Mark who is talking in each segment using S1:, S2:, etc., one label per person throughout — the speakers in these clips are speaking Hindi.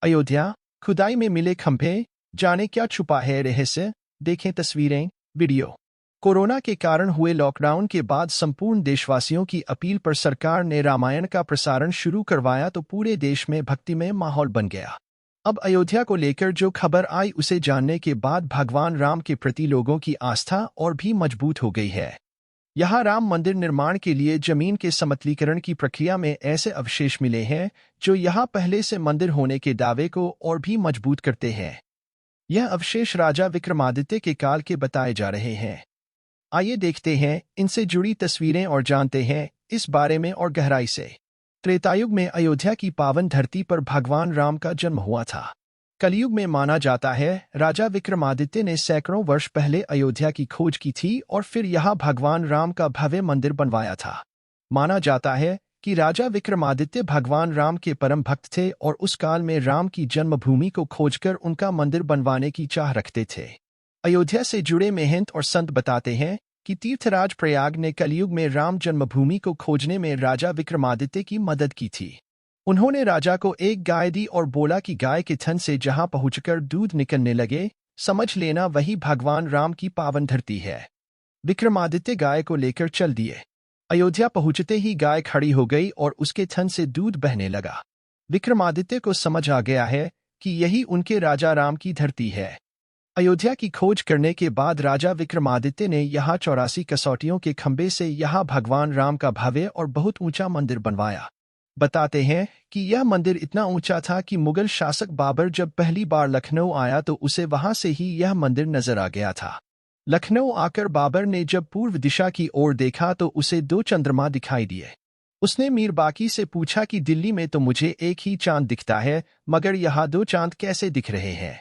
S1: अयोध्या, खुदाई में मिले खंभे, जाने क्या छुपा है रहस्य। देखें तस्वीरें, वीडियो। कोरोना के कारण हुए लॉकडाउन के बाद संपूर्ण देशवासियों की अपील पर सरकार ने रामायण का प्रसारण शुरू करवाया तो पूरे देश में भक्तिमय माहौल बन गया। अब अयोध्या को लेकर जो खबर आई उसे जानने के बाद भगवान राम के प्रति लोगों की आस्था और भी मजबूत हो गई है। यहाँ राम मंदिर निर्माण के लिए जमीन के समतलीकरण की प्रक्रिया में ऐसे अवशेष मिले हैं जो यहाँ पहले से मंदिर होने के दावे को और भी मजबूत करते हैं। यह अवशेष राजा विक्रमादित्य के काल के बताए जा रहे हैं। आइए देखते हैं इनसे जुड़ी तस्वीरें और जानते हैं इस बारे में और गहराई से। त्रेतायुग में अयोध्या की पावन धरती पर भगवान राम का जन्म हुआ था। कलयुग में माना जाता है राजा विक्रमादित्य ने सैकड़ों वर्ष पहले अयोध्या की खोज की थी और फिर यहाँ भगवान राम का भव्य मंदिर बनवाया था। माना जाता है कि राजा विक्रमादित्य भगवान राम के परम भक्त थे और उस काल में राम की जन्मभूमि को खोजकर उनका मंदिर बनवाने की चाह रखते थे। अयोध्या से जुड़े महंत और संत बताते हैं कि तीर्थराज प्रयाग ने कलयुग में राम जन्मभूमि को खोजने में राजा विक्रमादित्य की मदद की थी। उन्होंने राजा को एक गाय दी और बोला कि गाय के थन से जहां पहुंचकर दूध निकलने लगे, समझ लेना वही भगवान राम की पावन धरती है। विक्रमादित्य गाय को लेकर चल दिए। अयोध्या पहुंचते ही गाय खड़ी हो गई और उसके थन से दूध बहने लगा। विक्रमादित्य को समझ आ गया है कि यही उनके राजा राम की धरती है। अयोध्या की खोज करने के बाद राजा विक्रमादित्य ने यहाँ 84 कसौटियों के खंभे से यहाँ भगवान राम का भव्य और बहुत ऊंचा मंदिर बनवाया। बताते हैं कि यह मंदिर इतना ऊंचा था कि मुगल शासक बाबर जब पहली बार लखनऊ आया तो उसे वहां से ही यह मंदिर नजर आ गया था। लखनऊ आकर बाबर ने जब पूर्व दिशा की ओर देखा तो उसे 2 चंद्रमा दिखाई दिए। उसने मीर बाकी से पूछा कि दिल्ली में तो मुझे एक ही चांद दिखता है, मगर यहाँ 2 चांद कैसे दिख रहे हैं।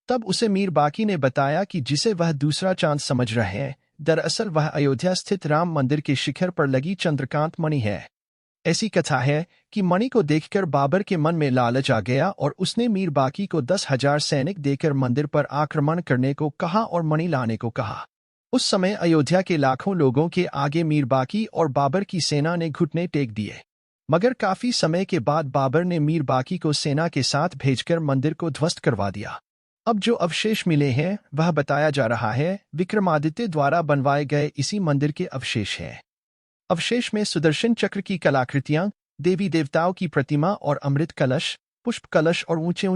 S1: तब उसे मीर बाकी ने बताया कि जिसे वह दूसरा चांद समझ रहे हैं, दरअसल वह अयोध्या स्थित राम मंदिर के शिखर पर लगी चंद्रकांत मणि है। ऐसी कथा है कि मणि को देखकर बाबर के मन में लालच आ गया और उसने मीर बाकी को 10,000 सैनिक देकर मंदिर पर आक्रमण करने को कहा और मणि लाने को कहा। उस समय अयोध्या के लाखों लोगों के आगे मीर बाकी और बाबर की सेना ने घुटने टेक दिए, मगर काफी समय के बाद बाबर ने मीर बाकी को सेना के साथ भेजकर मंदिर को ध्वस्त करवा दिया। अब जो अवशेष मिले हैं वह बताया जा रहा है विक्रमादित्य द्वारा बनवाए गए इसी मंदिर के अवशेष हैं। अवशेष में सुदर्शन चक्र की कलाकृतियां, देवी देवताओं की प्रतिमा और अमृत कलश, पुष्प कलश और ऊंचे